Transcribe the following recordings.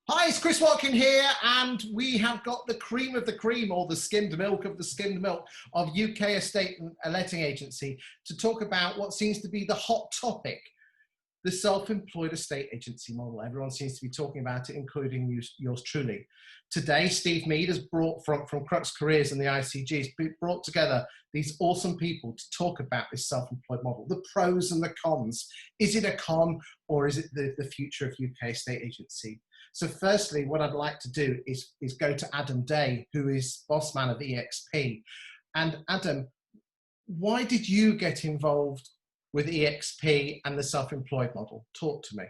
Hi, it's Chris Watkin here, and we have got the cream of the cream, or the skimmed milk of the skimmed milk of UK estate and letting agency to talk about what seems to be the hot topic, the self-employed estate agency model. Everyone seems to be talking about it, including yours truly. Today, Steve Meade has brought from Crux Careers and the ICGs, brought together these awesome people to talk about this self-employed model, the pros and the cons. Is it a con, or is it the future of UK estate agency? So firstly, what I'd like to do is go to Adam Day, who is boss man of EXP. And Adam, why did you get involved with EXP and the self-employed model? Talk to me.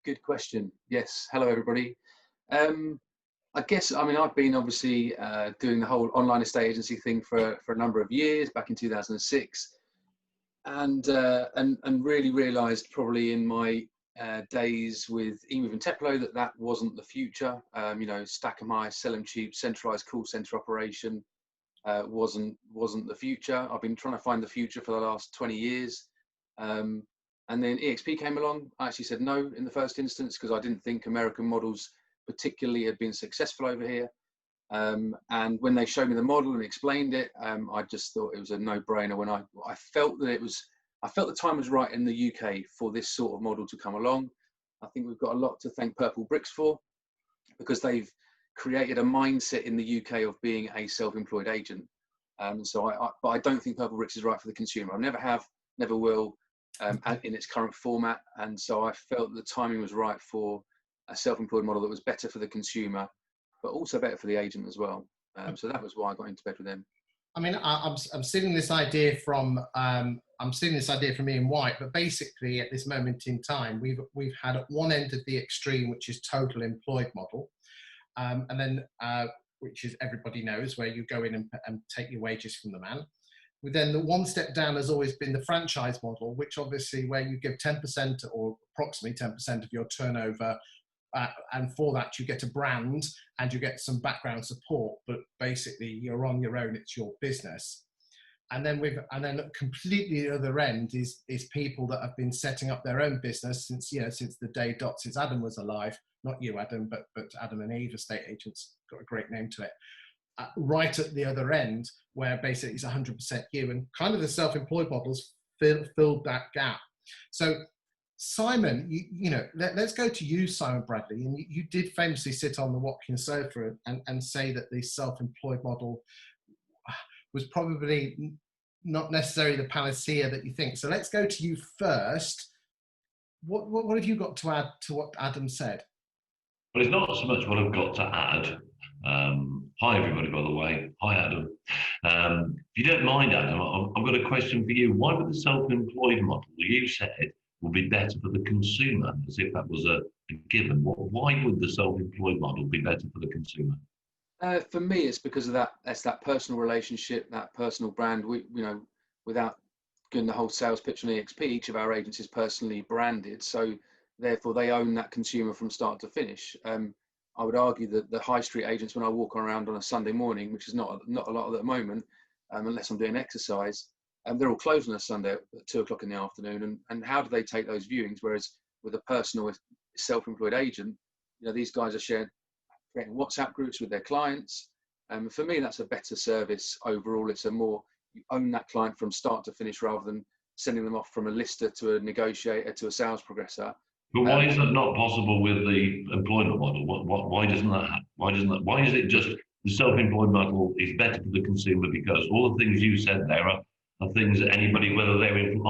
Good question. Yes. Hello, everybody. I guess, I've been obviously doing the whole online estate agency thing for a number of years, back in 2006, and really realised probably in my days with eMove and Teplo that wasn't the future. Stack 'em high, sell 'em cheap, centralised call centre operation wasn't the future. I've been trying to find the future for the last 20 years. And then EXP came along. I actually said no in the first instance because I didn't think American models particularly had been successful over here. And when they showed me the model and explained it, I just thought it was a no-brainer. When I felt that I felt the time was right in the UK for this sort of model to come along. I think we've got a lot to thank Purple Bricks for, because they've created a mindset in the UK of being a self-employed agent. But I don't think Purple Bricks is right for the consumer. I never have, never will, in its current format. And so I felt the timing was right for a self-employed model that was better for the consumer, but also better for the agent as well. So that was why I got into bed with them. I mean, I'm stealing this idea from Ian White, but basically at this moment in time, we've had at one end of the extreme, which is total employed model, and then which is everybody knows, where you go in and take your wages from the man. But then the one step down has always been the franchise model, which obviously where you give 10% or approximately 10% of your turnover. And for that, you get a brand and you get some background support, but basically you're on your own, it's your business. And then completely the other end is people that have been setting up their own business since the day dot, since Adam was alive. Not you, Adam, but Adam and Eve, estate agents, got a great name to it. Right at the other end, where basically it's 100% you, and kind of the self-employed models filled that gap. So Simon, let's go to you, Simon Bradley. And you did famously sit on the Watkins sofa and say that the self-employed model was probably not necessarily the panacea that you think. So let's go to you first. What have you got to add to what Adam said? Well, it's not so much what I've got to add. Hi, everybody, by the way. Hi, Adam. If you don't mind, Adam, I've got a question for you. Why would the self-employed model you said will be better for the consumer, as if that was a given? Why would the self-employed model be better for the consumer? For me, it's because of that. That's that personal relationship, that personal brand. Without doing the whole sales pitch on EXP, each of our agents is personally branded, so therefore they own that consumer from start to finish. I would argue that the high street agents, when I walk around on a Sunday morning, which is not a lot at the moment, unless I'm doing exercise, they're all closed on a Sunday at 2 o'clock in the afternoon. And how do they take those viewings? Whereas with a personal self-employed agent, these guys are creating WhatsApp groups with their clients. For me, that's a better service overall. It's you own that client from start to finish, rather than sending them off from a lister to a negotiator to a sales progressor. But why is that not possible with the employment model? Why doesn't that happen? Why is it just the self-employed model is better for the consumer? Because all the things you said there are things that anybody, whether they're in,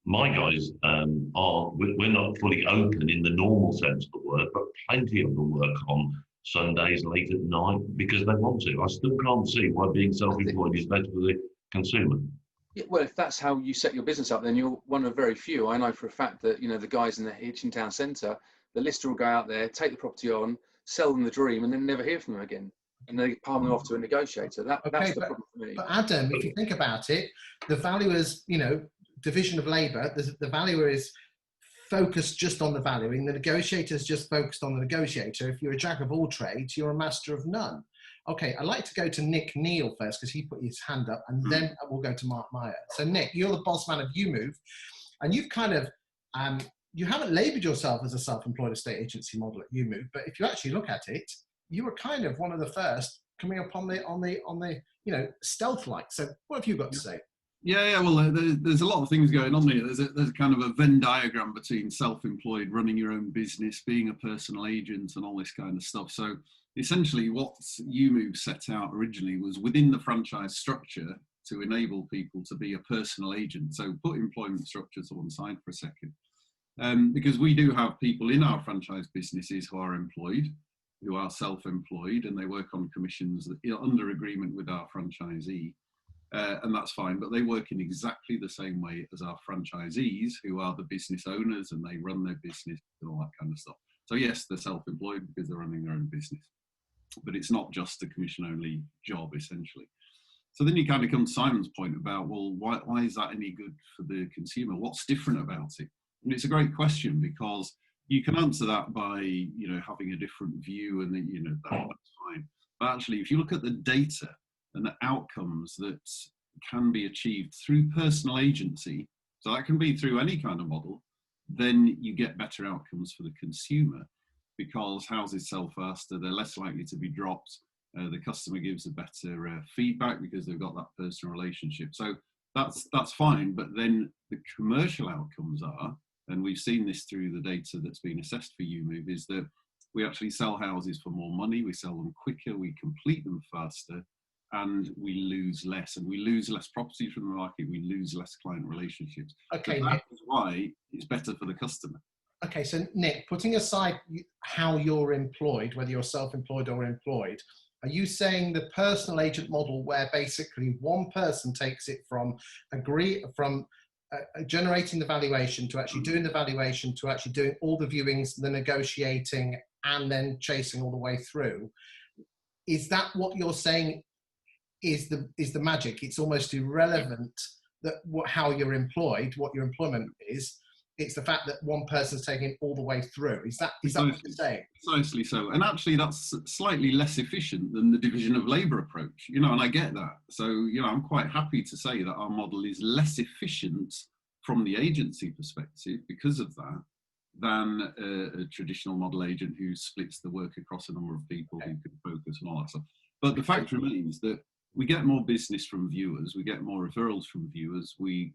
my guys we're not fully open in the normal sense of the word, but plenty of them work on Sundays late at night because they want to. I still can't see why being self-employed is better for the consumer. Yeah, well, if that's how you set your business up, then you're one of very few. I know for a fact that the guys in the Hitchin Town Centre, the lister will go out there, take the property on, sell them the dream, and then never hear from them again. And they palm them off to a negotiator. That's the problem for me. But Adam, if you think about it, the valuer's, division of labour, the valuer is focused just on the valuing. The negotiator is just focused on the negotiator. If you're a jack of all trades, you're a master of none. Okay, I'd like to go to Neill first, because he put his hand up, and then we'll go to Mark Meyer. So Nick, you're the boss man of UMove, and you've kind of you haven't labelled yourself as a self-employed estate agency model at UMove, but if you actually look at it, you were kind of one of the first coming up on the stealth-like. So what have you got to say? Yeah. Well, there's a lot of things going on here. There's a kind of a Venn diagram between self-employed, running your own business, being a personal agent, and all this kind of stuff. So essentially, what UMove set out originally was within the franchise structure to enable people to be a personal agent. So put employment structure to one side for a second, because we do have people in our franchise businesses who are employed, who are self-employed, and they work on commissions under agreement with our franchisee. And that's fine, but they work in exactly the same way as our franchisees, who are the business owners, and they run their business and all that kind of stuff. So yes, they're self-employed because they're running their own business, but it's not just a commission-only job, essentially. So then you kind of come to Simon's point about, well, why is that any good for the consumer? What's different about it? And it's a great question, because you can answer that by, having a different view, and then, that's fine. But actually, if you look at the data and the outcomes that can be achieved through personal agency, so that can be through any kind of model, then you get better outcomes for the consumer, because houses sell faster, they're less likely to be dropped, the customer gives a better feedback because they've got that personal relationship. So that's fine, but then the commercial outcomes are, and we've seen this through the data that's been assessed for UMove, is that we actually sell houses for more money, we sell them quicker, we complete them faster, and we lose less. And we lose less property from the market, we lose less client relationships. Okay, that is why it's better for the customer. Okay, so Nick, putting aside how you're employed, whether you're self-employed or employed, are you saying the personal agent model, where basically one person takes it from generating the valuation to actually doing the valuation to actually doing all the viewings, the negotiating, and then chasing all the way through? Is that what you're saying is the magic? It's almost irrelevant that how you're employed, what your employment is. It's the fact that one person's taking it all the way through. Is that what you're saying? Precisely so. And actually, that's slightly less efficient than the division of labour approach, and I get that. So, I'm quite happy to say that our model is less efficient from the agency perspective because of that than a traditional model agent who splits the work across a number of people who can focus on all that stuff. But the fact remains that we get more business from viewers, we get more referrals from viewers, we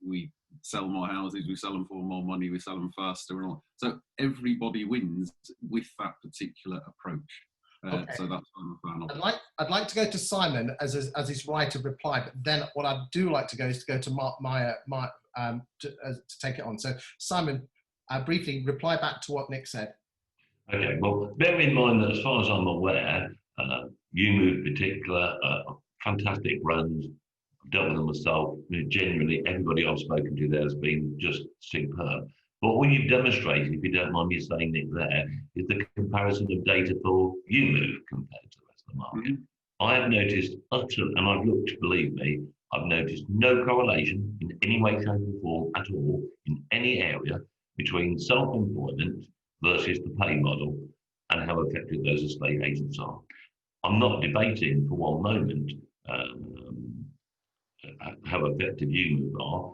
sell more houses, we sell them for more money, we sell them faster, and all. So everybody wins with that particular approach. So that's I'd like to go to Simon as his right of reply, but then what I do like to go is to go to Mark Meyer to take it on. So Simon, briefly reply back to what Nick said. Okay, well, bear in mind that as far as I'm aware, UMove in particular, fantastic brands. I've dealt with them myself. Genuinely, everybody I've spoken to there has been just superb. But what you've demonstrated, if you don't mind me saying it there, is the comparison of data for UMove compared to the rest of the market. Mm-hmm. I have noticed and I've looked, believe me, I've noticed no correlation in any way, shape or form at all in any area between self-employment versus the pay model and how effective those estate agents are. I'm not debating for one moment how effective UMove are,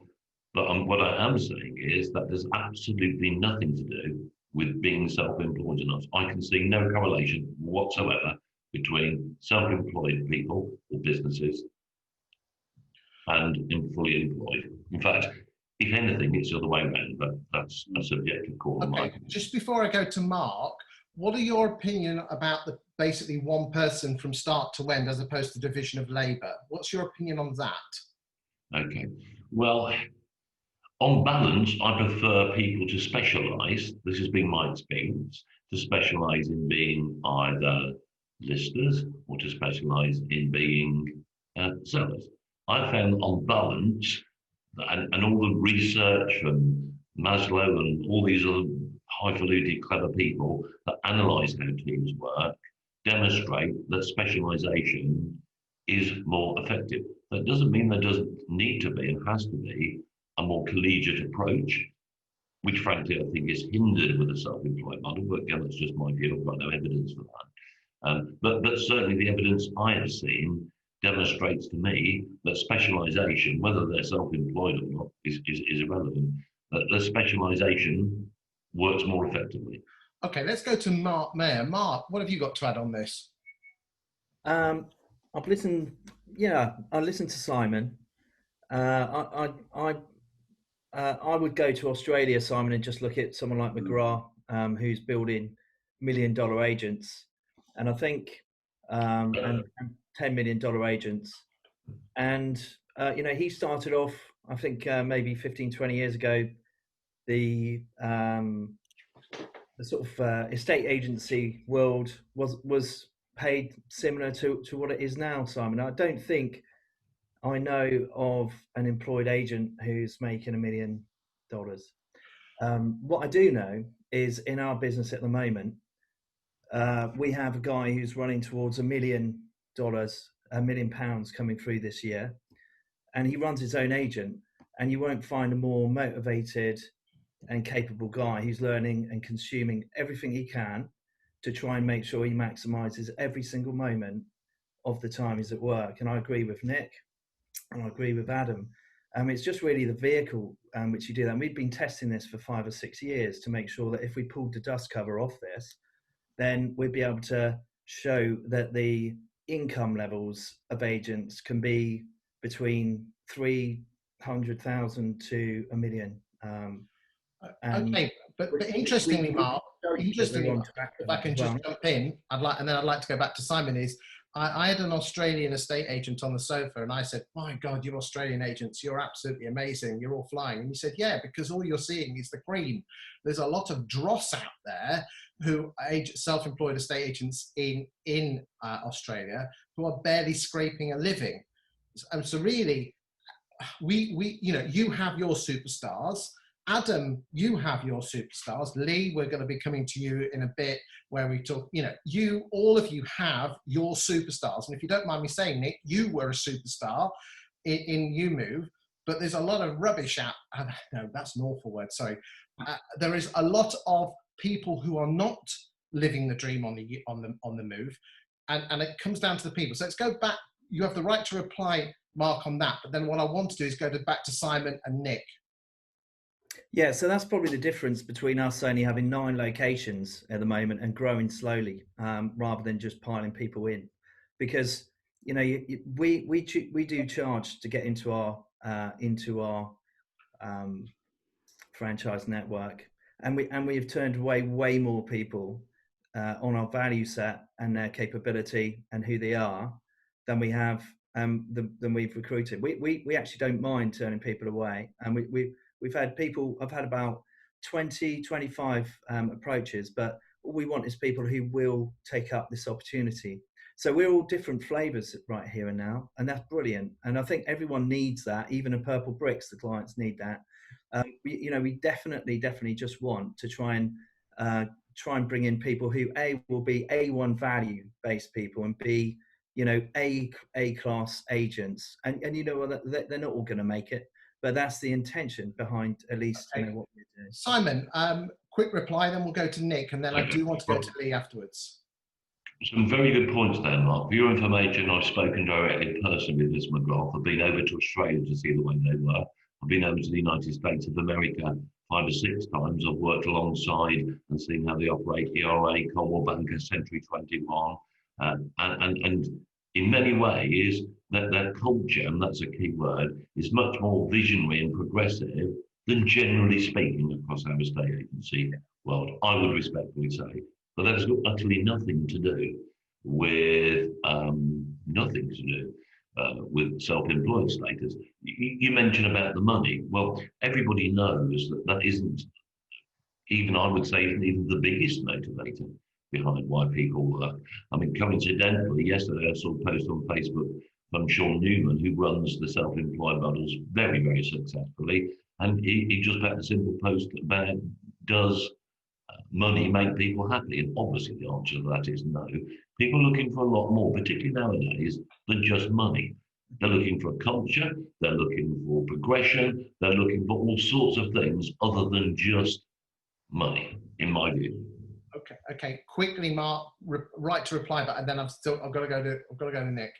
but what I am saying is that there's absolutely nothing to do with being self-employed enough. I can see no correlation whatsoever between self-employed people or businesses and fully employed. In fact, if anything, it's the other way around, but that's a subjective call. Okay, just before I go to Mark, what are your opinion about basically one person from start to end as opposed to division of labour? What's your opinion on that? Okay, well, on balance, I prefer people to specialise. This has been my experience, to specialise in being either listers or to specialise in being sellers. I found on balance, and all the research from Maslow and all these other highfalutin clever people that analyse how teams work demonstrate that specialisation is more effective. That doesn't mean there doesn't need to be and has to be a more collegiate approach, which frankly I think is hindered with a self-employed model, but again, that's just my view. I've got no evidence for that. But certainly the evidence I have seen demonstrates to me that specialisation, whether they're self-employed or not, is irrelevant. That the specialisation works more effectively. Okay, let's go to Mark Meyer. Mark, what have you got to add on this? I've listened. Yeah, I listened to Simon. I would go to Australia, Simon, and just look at someone like McGrath, who's building $1 million agents, and I think and $10 million agents, and he started off, I think maybe 15, 20 years ago, the sort of estate agency world was paid similar to what it is now, Simon. I don't think I know of an employed agent who's making $1 million. What I do know is in our business at the moment, we have a guy who's running towards $1 million, £1 million coming through this year, and he runs his own agent. And you won't find a more motivated and capable guy who's learning and consuming everything he can to try and make sure he maximizes every single moment of the time he's at work. And I agree with Nick, and I agree with Adam. It's just really the vehicle which you do that. And we've been testing this for 5 or 6 years to make sure that if we pulled the dust cover off this, then we'd be able to show that the income levels of agents can be between 300,000 to $1 million. Okay, but interestingly, Mark, if I can just jump in, I'd like to go back to Simon. I had an Australian estate agent on the sofa, and I said, "My God, you Australian agents, you're absolutely amazing. You're all flying." And he said, "Yeah, because all you're seeing is the cream. There's a lot of dross out there who are self-employed estate agents in Australia who are barely scraping a living." So really, you have your superstars. Adam, you have your superstars. Lee, we're going to be coming to you in a bit where we talk, all of you have your superstars. And if you don't mind me saying, Nick, you were a superstar in YouMove, but there's a lot of rubbish out. No, that's an awful word, sorry. There is a lot of people who are not living the dream on the move. And it comes down to the people. So let's go back. You have the right to reply, Mark, on that. But then what I want to do is go back to Simon and Nick. Yeah, so that's probably the difference between us only having 9 locations at the moment and growing slowly, rather than just piling people in, because we do charge to get into our franchise network, and we have turned away way more people on our value set and their capability and who they are than we have than we've recruited. We actually don't mind turning people away, and I've had about 20, 25 approaches, but all we want is people who will take up this opportunity. So we're all different flavors right here and now, and that's brilliant. And I think everyone needs that. Even in Purple Bricks, the clients need that. We definitely just want to try and bring in people who will be A1 value-based people and B, A-class agents. And they're not all going to make it. But that's the intention behind at least what we're doing. Simon, quick reply, then we'll go to Nick, and then I do want to go to Lee afterwards. Some very good points there, Mark. For your information, I've spoken directly personally with Ms. McGrath. I've been over to Australia to see the way they work. I've been over to the United States of America 5 or 6 times. I've worked alongside and seen how they operate ERA, Coldwell Banker, Century 21, and in many ways, that culture, and that's a key word, is much more visionary and progressive than generally speaking across our estate agency world, I would respectfully say. But that has got utterly nothing to do with with self-employed status. You mentioned about the money. Well, everybody knows that isn't even, I would say, even the biggest motivator behind why people work. I mean, coincidentally, yesterday I saw a post on Facebook from Sean Newman, who runs the self-employed models very, very successfully. And he just put a simple post about, does money make people happy? And obviously the answer to that is no. People are looking for a lot more, particularly nowadays, than just money. They're looking for a culture, they're looking for progression, they're looking for all sorts of things other than just money, in my view. Okay. Quickly, Mark, right to reply, but then I've got to go to Nick.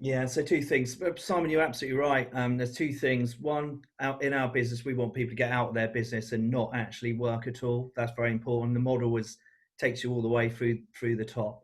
Yeah, so two things. Simon, you're absolutely right. There's two things. One, out in our business, we want people to get out of their business and not actually work at all. That's very important. The model takes you all the way through the top.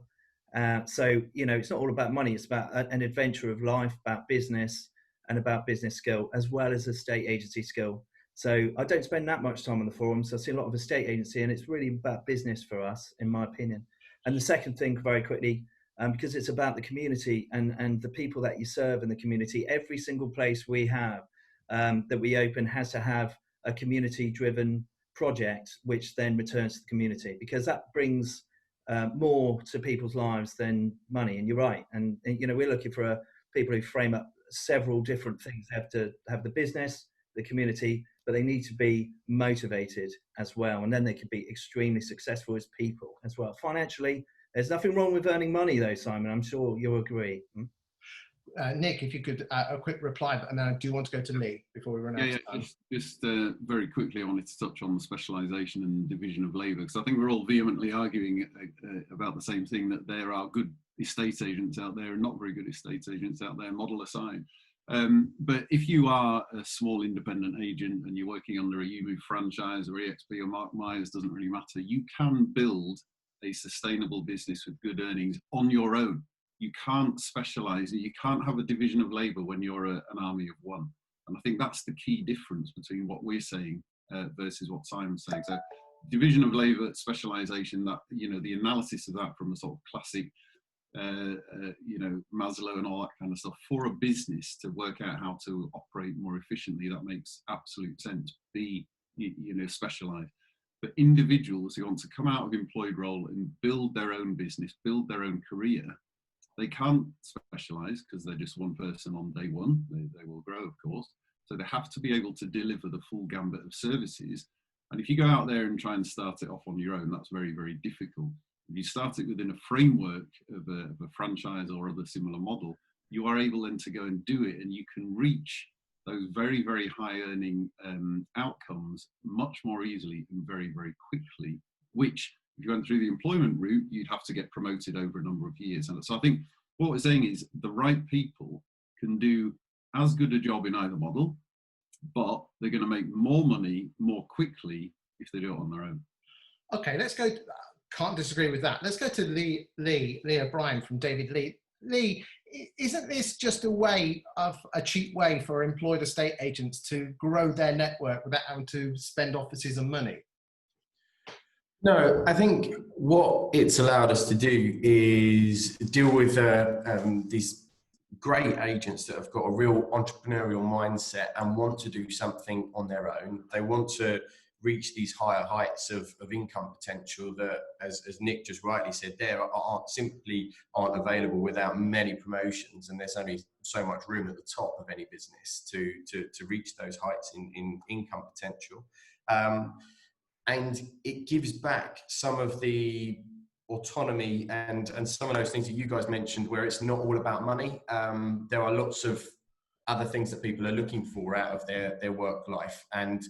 So, you know, it's not all about money. It's about an adventure of life, about business and about business skill, as well as estate agency skill. So I don't spend that much time on the forums. I see a lot of estate agency, and it's really about business for us, in my opinion. And the second thing, very quickly, because it's about the community and the people that you serve in the community. Every single place we have that we open has to have a community-driven project, which then returns to the community, because that brings more to people's lives than money. And you're right. And you know, we're looking for people who frame up several different things. They have to have the business, the community, but they need to be motivated as well. And then they can be extremely successful as people as well. Financially, there's nothing wrong with earning money, though, Simon. I'm sure you'll agree. Nick, if you could, a quick reply, and then I do want to go to Lee before we run out of time. Just very quickly, I wanted to touch on the specialisation and division of labour, because I think we're all vehemently arguing about the same thing, that there are good estate agents out there and not very good estate agents out there, model aside. But if you are a small independent agent and you're working under a UMove franchise or EXP or Mark Myers, doesn't really matter, you can build a sustainable business with good earnings on your own. You can't specialise, you can't have a division of labour when you're an army of one. And I think that's the key difference between what we're saying versus what Simon's saying. So division of labour, specialisation, that, you know, the analysis of that from a sort of classic, you know, Maslow and all that kind of stuff, for a business to work out how to operate more efficiently, that makes absolute sense. Be, you know, specialised. But individuals who want to come out of employed role and build their own business, build their own career, they can't specialise because they're just one person on day one. They will grow, of course. So they have to be able to deliver the full gambit of services. And if you go out there and try and start it off on your own, that's very, very difficult. If you start it within a framework of a franchise or other similar model, you are able then to go and do it, and you can reach those very, very high earning outcomes much more easily and very, very quickly, which if you went through the employment route, you'd have to get promoted over a number of years. And so I think what we're saying is the right people can do as good a job in either model, but they're going to make more money more quickly if they do it on their own. Okay, let's go. Can't disagree with that. Let's go to Lee O'Brien from David Lee. Lee, isn't this just a cheap way for employed estate agents to grow their network without having to spend offices and money? No, I think what it's allowed us to do is deal with these great agents that have got a real entrepreneurial mindset and want to do something on their own. They want to reach these higher heights of income potential that, as Nick just rightly said, aren't available without many promotions, and there's only so much room at the top of any business to reach those heights in income potential. And it gives back some of the autonomy and some of those things that you guys mentioned, where it's not all about money. There are lots of other things that people are looking for out of their work life, and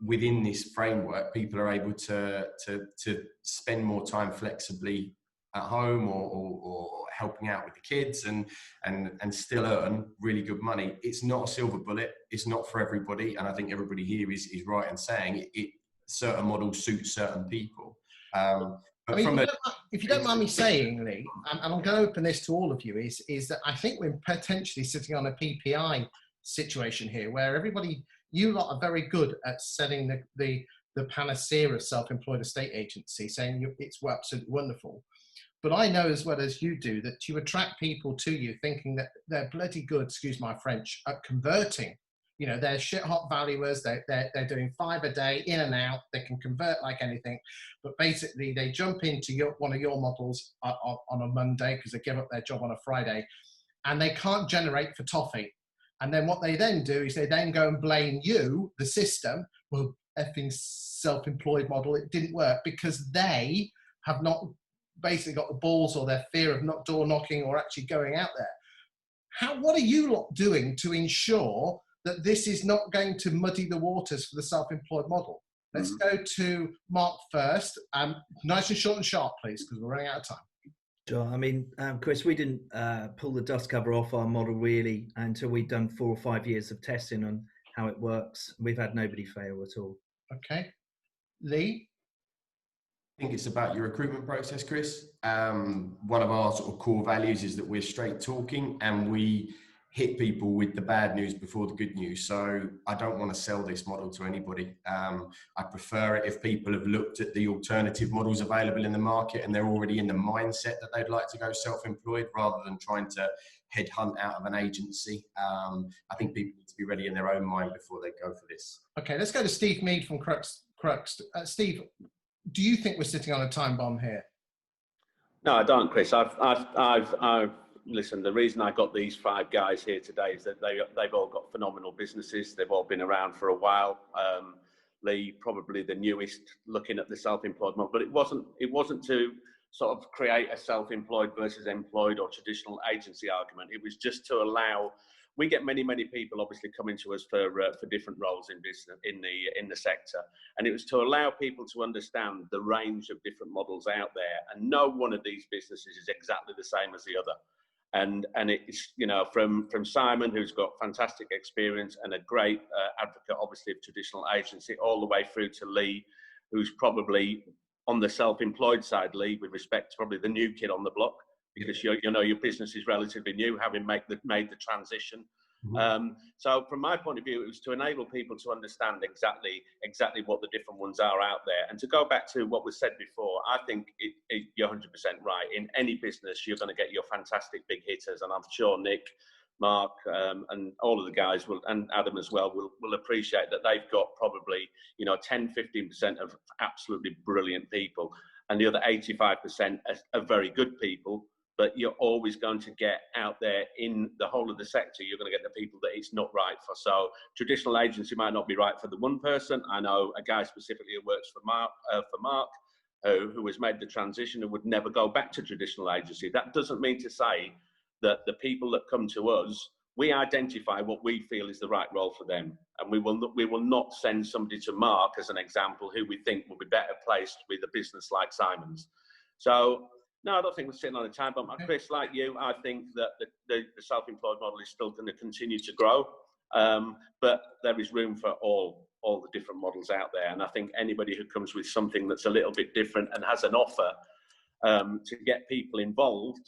within this framework, people are able to spend more time flexibly at home or helping out with the kids and still earn really good money. It's not a silver bullet. It's not for everybody, and I think everybody here is right in saying it. Certain models suit certain people. But I mean, if you don't mind me saying, Lee, and I'm going to open this to all of you, is that I think we're potentially sitting on a PPI situation here, where you lot are very good at selling the panacea of self-employed estate agency, saying it's absolutely wonderful. But I know as well as you do that you attract people to you thinking that they're bloody good, excuse my French, at converting. You know, they're shit hot valuers, they're doing 5 a day, in and out, they can convert like anything. But basically they jump into one of your models on a Monday because they give up their job on a Friday, and they can't generate for toffee. And then what they then do is they then go and blame you, the system, well, effing self-employed model, it didn't work, because they have not basically got the balls or their fear of not door knocking or actually going out there. What are you lot doing to ensure that this is not going to muddy the waters for the self-employed model? Let's go to Mark first. Nice and short and sharp, please, because we're running out of time. Sure. I mean, Chris, we didn't pull the dust cover off our model really until we'd done 4 or 5 years of testing on how it works. We've had nobody fail at all. Okay. Lee? I think it's about your recruitment process, Chris. One of our sort of core values is that we're straight talking and we hit people with the bad news before the good news. So I don't want to sell this model to anybody. I prefer it if people have looked at the alternative models available in the market and they're already in the mindset that they'd like to go self-employed rather than trying to headhunt out of an agency. I think people need to be ready in their own mind before they go for this. Okay, let's go to Steve Meade from Crux. Steve, do you think we're sitting on a time bomb here? No, I don't, Chris. I've listen. The reason I got these 5 guys here today is that they've all got phenomenal businesses. They've all been around for a while. Lee, probably the newest, looking at the self-employed model, but it wasn't to sort of create a self-employed versus employed or traditional agency argument. It was just to allow. We get many people obviously coming to us for different roles in business in the sector, and it was to allow people to understand the range of different models out there, and no one of these businesses is exactly the same as the other. And it's, you know, from Simon, who's got fantastic experience and a great advocate obviously of traditional agency, all the way through to Lee, who's probably on the self-employed side, Lee, with respect to probably the new kid on the block, because your business is relatively new, having made the transition. Mm-hmm. So from my point of view, it was to enable people to understand exactly what the different ones are out there. And to go back to what was said before, I think you're 100% right. In any business, you're going to get your fantastic big hitters, and I'm sure Nick, Mark, and all of the guys will, and Adam as well, will appreciate that they've got probably 10-15% of absolutely brilliant people, and the other 85% are very good people. But you're always going to get out there in the whole of the sector, you're going to get the people that it's not right for. So traditional agency might not be right for the one person. I know a guy specifically who works for Mark, who has made the transition and would never go back to traditional agency. That doesn't mean to say that the people that come to us, we identify what we feel is the right role for them. And we will not send somebody to Mark, as an example, who we think will be better placed with a business like Simon's. So, no, I don't think we're sitting on a time bomb. Chris, like you, I think that the self-employed model is still going to continue to grow, but there is room for all the different models out there. And I think anybody who comes with something that's a little bit different and has an offer to get people involved,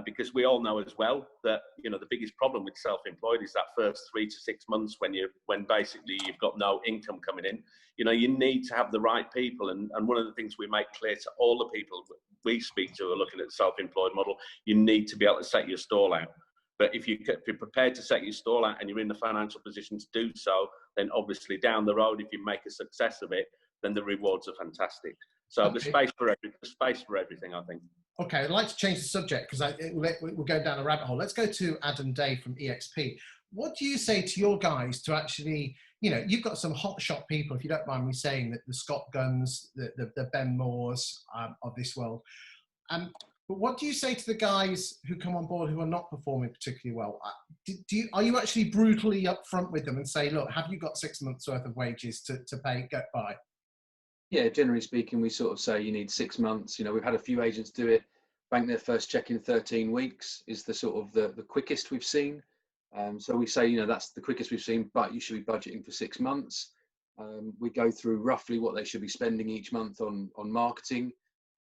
because we all know as well that the biggest problem with self-employed is that first 3 to 6 months when basically you've got no income coming in. You need to have the right people, and one of the things we make clear to all the people we speak to who are looking at the self-employed model, you need to be able to set your stall out. But if you're prepared to set your stall out and you're in the financial position to do so, then obviously down the road, if you make a success of it, then the rewards are fantastic. So there's space for everything, I think. Okay, I'd like to change the subject because we'll go down a rabbit hole. Let's go to Adam Day from EXP. What do you say to your guys to actually, you've got some hotshot people, if you don't mind me saying, that the Scott Guns, the Ben Moores of this world. But what do you say to the guys who come on board who are not performing particularly well? Are you actually brutally upfront with them and say, look, have you got 6 months worth of wages to pay, get by? Yeah, generally speaking, we sort of say you need 6 months. We've had a few agents do it. Bank their first check in 13 weeks is the sort of the quickest we've seen. So we say, that's the quickest we've seen, but you should be budgeting for 6 months. We go through roughly what they should be spending each month on marketing.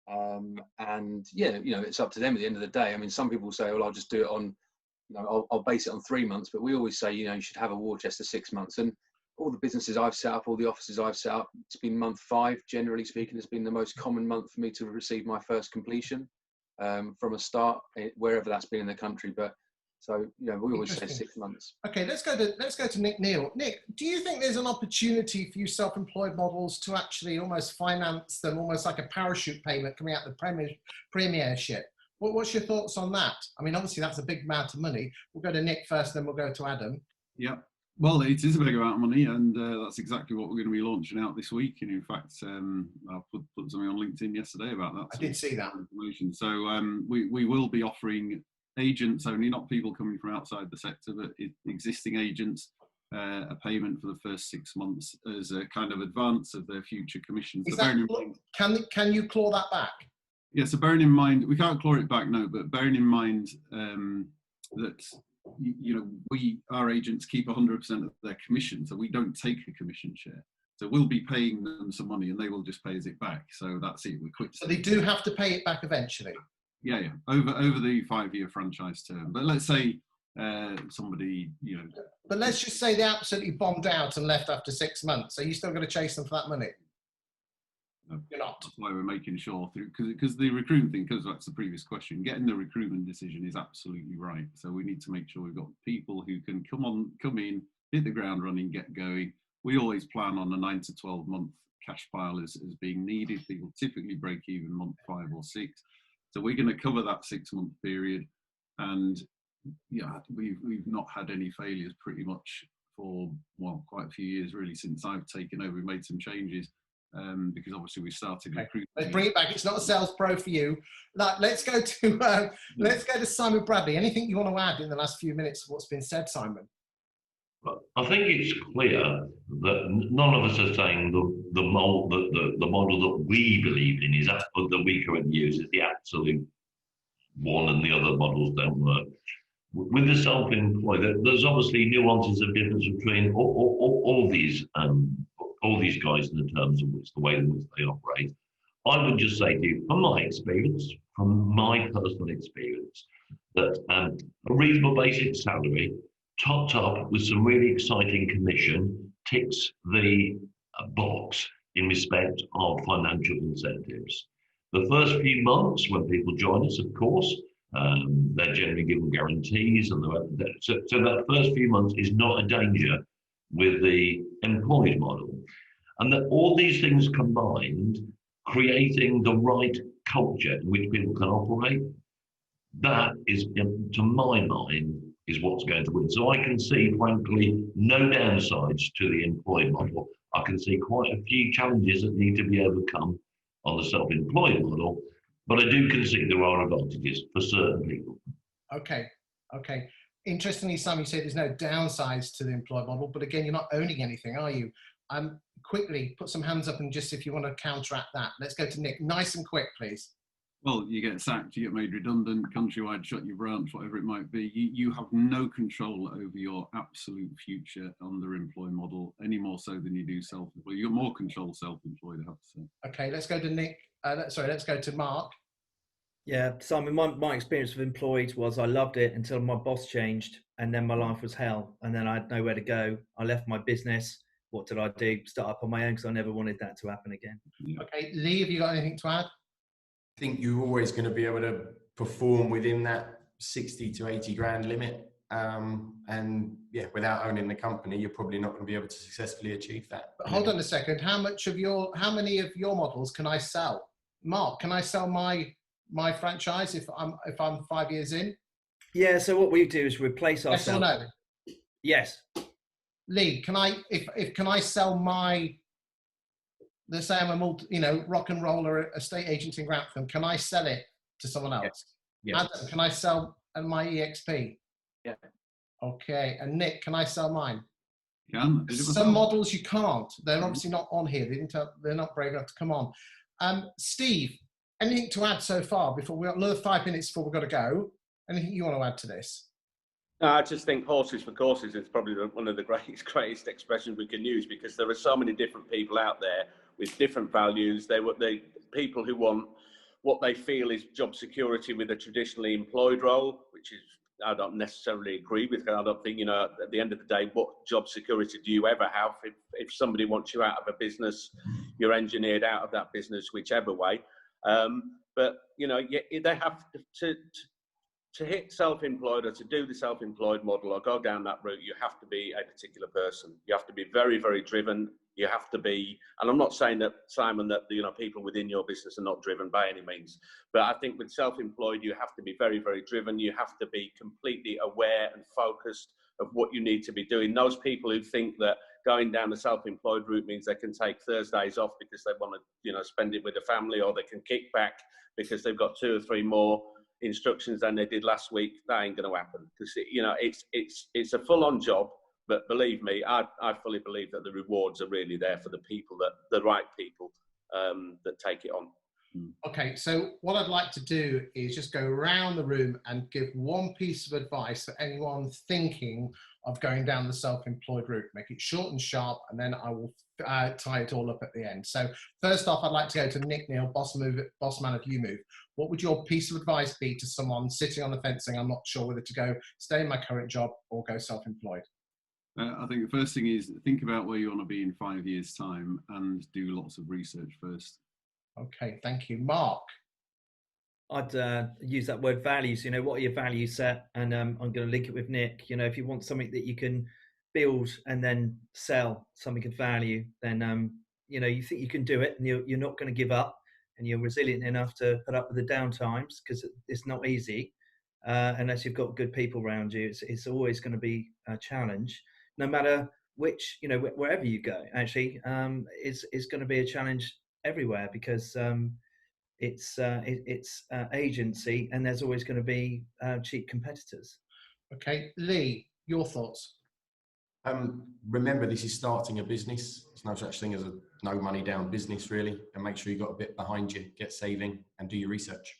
And yeah, it's up to them at the end of the day. I mean, some people say, well, I'll just do it on, I'll base it on 3 months, but we always say, you should have a war chest of 6 months. And all the businesses I've set up, all the offices I've set up, it's been month 5, generally speaking, has been the most common month for me to receive my first completion from a start, wherever that's been in the country. But so, we always say 6 months. Okay, let's go to Nick Neill. Nick, do you think there's an opportunity for you self-employed models to actually almost finance them, almost like a parachute payment coming out of the premiership? What's your thoughts on that? I mean, obviously that's a big amount of money. We'll go to Nick first, then we'll go to Adam. Yeah. Well, it is a big amount of money, and that's exactly what we're going to be launching out this week. And in fact, I put something on LinkedIn yesterday about that. I did see that information. So we will be offering agents only, not people coming from outside the sector, but existing agents, a payment for the first 6 months as a kind of advance of their future commissions. Can you claw that back? Yeah, so bearing in mind, we can't claw it back now, but bearing in mind that, you know, our agents keep 100% of their commission, so we don't take a commission share. So we'll be paying them some money and they will just pay us it back. So that's it, we quit. So they do have to pay it back eventually? Yeah, yeah, over the 5-year franchise term. But let's say somebody, you know. But let's just say they absolutely bombed out and left after 6 months. Are you still going to chase them for that money? No, you're not. That's why we're making sure, because the recruitment thing goes back to the previous question. Getting the recruitment decision is absolutely right. So we need to make sure we've got people who can come in, hit the ground running, get going. We always plan on a 9 to 12 month cash pile as being needed. People typically break even month 5 or 6. So we're going to cover that 6-month period, and yeah, we've not had any failures pretty much for, well, quite a few years really since I've taken over. We made some changes because obviously we started recruiting. Let's bring it back. It's not a sales pro for you. Let's go to Simon Bradley. Anything you want to add in the last few minutes of what's been said, Simon? I think it's clear that none of us are saying the model that we believe in is that we currently use is the absolute one, and the other models don't work. With the self-employed, there's obviously nuances of difference between all these guys in the terms of which the way in which they operate. I would just say to you, from my experience, from my personal experience, that a reasonable basic salary topped up with some really exciting commission ticks the box in respect of financial incentives. The first few months when people join us, of course, they're generally given guarantees, and so that first few months is not a danger with the employed model. And that all these things combined, creating the right culture in which people can operate, that is, to my mind, is what's going to win. So I can see, frankly, no downsides to the employed model. I can see quite a few challenges that need to be overcome on the self-employed model, but I do concede there are advantages for certain people. Okay. Interestingly, Sam, you say there's no downsides to the employed model, but again, you're not owning anything, are you? Quickly, put some hands up and just if you want to counteract that. Let's go to Nick. Nice and quick, please. Well, you get sacked, you get made redundant, countrywide, shut your branch, whatever it might be. You have no control over your absolute future under employed model, any more so than you do self-employed. You've got more control self-employed, I have to say. Okay, let's go to Nick. Let's go to Mark. Yeah, Simon, my experience with employed was I loved it until my boss changed, and then my life was hell, and then I had nowhere to go. I left my business. What did I do? Start up on my own because I never wanted that to happen again. Okay, Lee, have you got anything to add? I think you're always going to be able to perform within that 60 to 80 grand limit. And yeah, without owning the company, you're probably not going to be able to successfully achieve that. But hold on a second. How many of your models can I sell? Mark, can I sell my franchise if I'm 5 years in? Yeah, so what we do is replace ourselves. Yes or no? Yes. Lee, can I sell my, let's say I'm a rock and roller estate agent in Grantham, can I sell it to someone else? Yes. Adam, can I sell my EXP? Yeah. Okay. And Nick, can I sell mine? You can. Some models you can't. They're obviously not on here. They're not brave enough to come on. Steve, anything to add so far before we've got another 5 minutes before we've got to go? Anything you want to add to this? No, I just think horses for courses is probably one of the greatest expressions we can use, because there are so many different people out there with different values. They people who want what they feel is job security with a traditionally employed role, which is I don't necessarily agree with. I don't think, at the end of the day, what job security do you ever have? If somebody wants you out of a business, you're engineered out of that business, whichever way. But they have to hit self-employed or to do the self-employed model or go down that route, you have to be a particular person. You have to be very, very driven. You have to be, and I'm not saying that, Simon, that people within your business are not driven by any means, but I think with self-employed, you have to be very, very driven. You have to be completely aware and focused of what you need to be doing. Those people who think that going down the self-employed route means they can take Thursdays off because they want to, spend it with the family, or they can kick back because they've got 2 or 3 more instructions than they did last week, that ain't going to happen, because it's a full-on job. But believe me, I fully believe that the rewards are really there for the people, the right people that take it on. Okay, so what I'd like to do is just go around the room and give one piece of advice for anyone thinking of going down the self-employed route. Make it short and sharp, and then I will tie it all up at the end. So first off, I'd like to go to Neill, boss man of UMove. What would your piece of advice be to someone sitting on the fence saying, I'm not sure whether to go stay in my current job or go self-employed? I think the first thing is think about where you want to be in 5 years' time and do lots of research first. Okay, thank you. Mark? I'd use that word values. You know, what are your value set? And I'm going to link it with Nick. You know, if you want something that you can build and then sell something of value, then, you know, you think you can do it and you're not going to give up and you're resilient enough to put up with the down times, because it's not easy. Unless you've got good people around you, it's always going to be a challenge, no matter which, you know, wherever you go, actually, it's going to be a challenge everywhere, because it's agency, and there's always going to be cheap competitors. Okay, Lee, your thoughts? Remember, this is starting a business. There's no such thing as a no money down business, really. And make sure you've got a bit behind you, get saving, and do your research.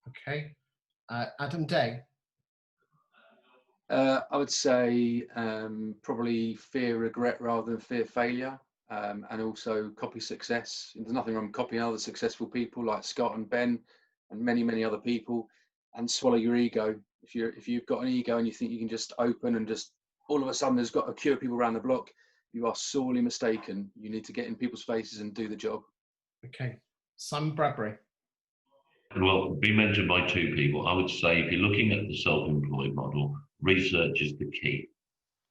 Okay. Adam Day? I would say probably fear regret rather than fear failure, and also copy success. There's nothing wrong with copying other successful people like Scott and Ben and many other people, and swallow your ego. If you've got an ego and you think you can just open and just all of a sudden there's got a queue of people around the block, you are sorely mistaken. You need to get in people's faces and do the job. Okay. Simon Bradbury? Well, be mentioned by two people. I would say if you're looking at the self-employed model, research is the key.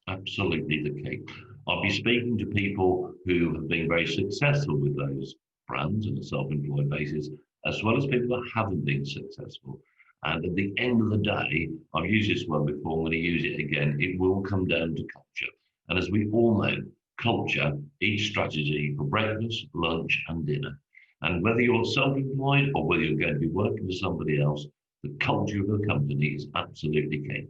Absolutely the key. I'll be speaking to people who have been very successful with those brands on a self-employed basis, as well as people that haven't been successful. And at the end of the day, I've used this word before, I'm going to use it again, it will come down to culture. And as we all know, culture eats strategy for breakfast, lunch, and dinner. And whether you're self-employed or whether you're going to be working for somebody else, the culture of the company is absolutely key.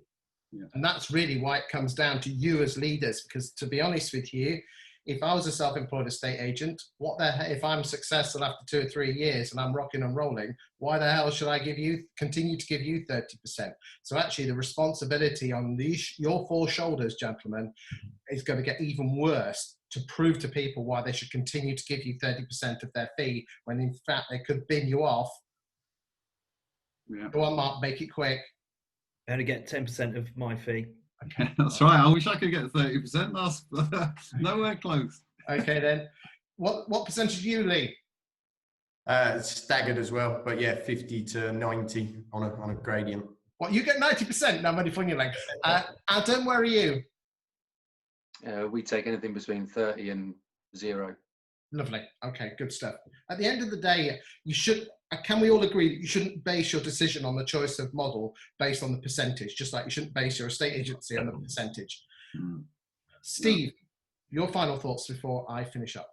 Yeah. And that's really why it comes down to you as leaders, because to be honest with you, if I was a self-employed estate agent, if I'm successful after 2 or 3 years and I'm rocking and rolling, why the hell should I continue to give you 30%? So actually the responsibility on your 4 shoulders, gentlemen, is going to get even worse to prove to people why they should continue to give you 30% of their fee when in fact they could bin you off. Yeah. Go on, Mark, make it quick. I only get 10% of my fee. Okay. That's right. I wish I could get 30%. That's nowhere close. Okay, then. What percentage do you, Lee? Staggered as well, but yeah, 50 to 90 on a gradient. What, you get 90%? No, I'm only fooling you, Leg. Adam, where are you? We take anything between 30 and 0. Lovely. Okay, good stuff. At the end of the day, can we all agree that you shouldn't base your decision on the choice of model based on the percentage, just like you shouldn't base your estate agency on the percentage? Steve, your final thoughts before I finish up.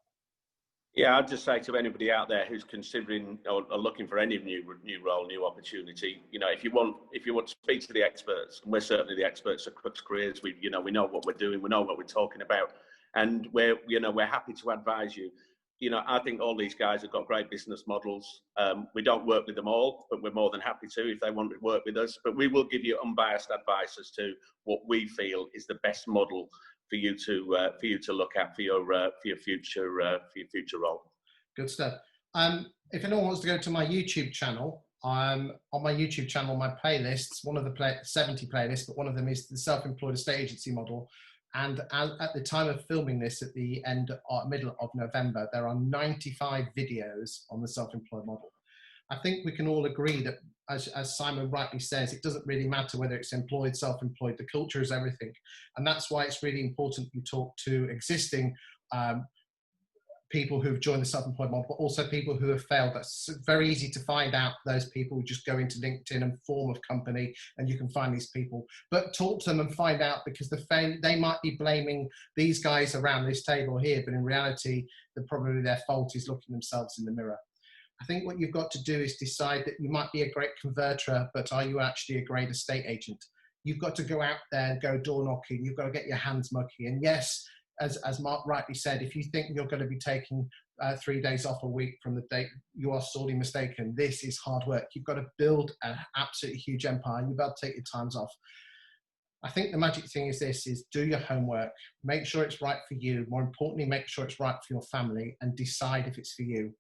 Yeah, I'd just say to anybody out there who's considering or looking for any new role, new opportunity, you know, if you want to speak to the experts, and we're certainly the experts at Crux Careers, we know what we're doing, we know what we're talking about, and we're happy to advise you. You know, I think all these guys have got great business models. We don't work with them all, but we're more than happy to if they want to work with us. But we will give you unbiased advice as to what we feel is the best model for you to look at for your future role. Good stuff. If anyone wants to go to my YouTube channel, on my YouTube channel, my playlists, one of the 70 playlists, but one of them is the self-employed estate agency model. And at the time of filming this, at the middle of November, there are 95 videos on the self-employed model. I think we can all agree that, as Simon rightly says, it doesn't really matter whether it's employed, self-employed, the culture is everything. And that's why it's really important you talk to existing people who've joined the self-employed model, but also people who have failed. That's very easy to find out those people. Who just go into LinkedIn and form of company and you can find these people. But talk to them and find out, because they might be blaming these guys around this table here, but in reality, probably their fault is looking themselves in the mirror. I think what you've got to do is decide that you might be a great converter, but are you actually a great estate agent? You've got to go out there and go door knocking. You've got to get your hands mucky. And yes, as Mark rightly said, if you think you're going to be taking 3 days off a week from the date, you are sorely mistaken. This is hard work. You've got to build an absolutely huge empire. You've got to take your times off. I think the magic thing is this, is do your homework, make sure it's right for you. More importantly, make sure it's right for your family, and decide if it's for you.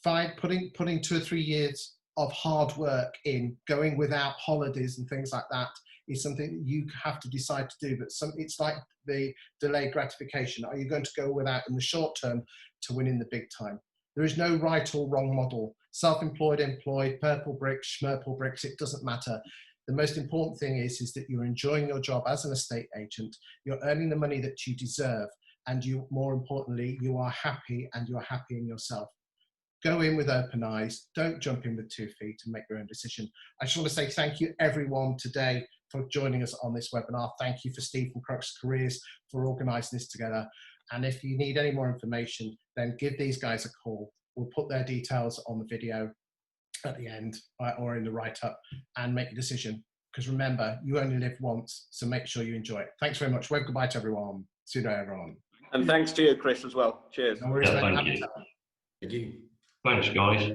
Putting 2 or 3 years of hard work in, going without holidays and things like that, is something that you have to decide to do. But it's like the delayed gratification. Are you going to go without in the short term to win in the big time? There is no right or wrong model. Self-employed, employed, purple bricks, schmurple bricks, it doesn't matter. The most important thing is that you're enjoying your job as an estate agent, you're earning the money that you deserve, and you, more importantly, you are happy, and you're happy in yourself. Go in with open eyes, don't jump in with 2 feet, and make your own decision. I just want to say thank you everyone today for joining us on this webinar. Thank you for Steve from Crux Careers for organising this together. And if you need any more information, then give these guys a call. We'll put their details on the video at the end or in the write-up, and make a decision. Because remember, you only live once, so make sure you enjoy it. Thanks very much. Wave goodbye to everyone. See you later, everyone. And thanks to you, Chris, as well. Cheers. No worries, Yeah, mate. thank you. Thank you. Thanks, guys.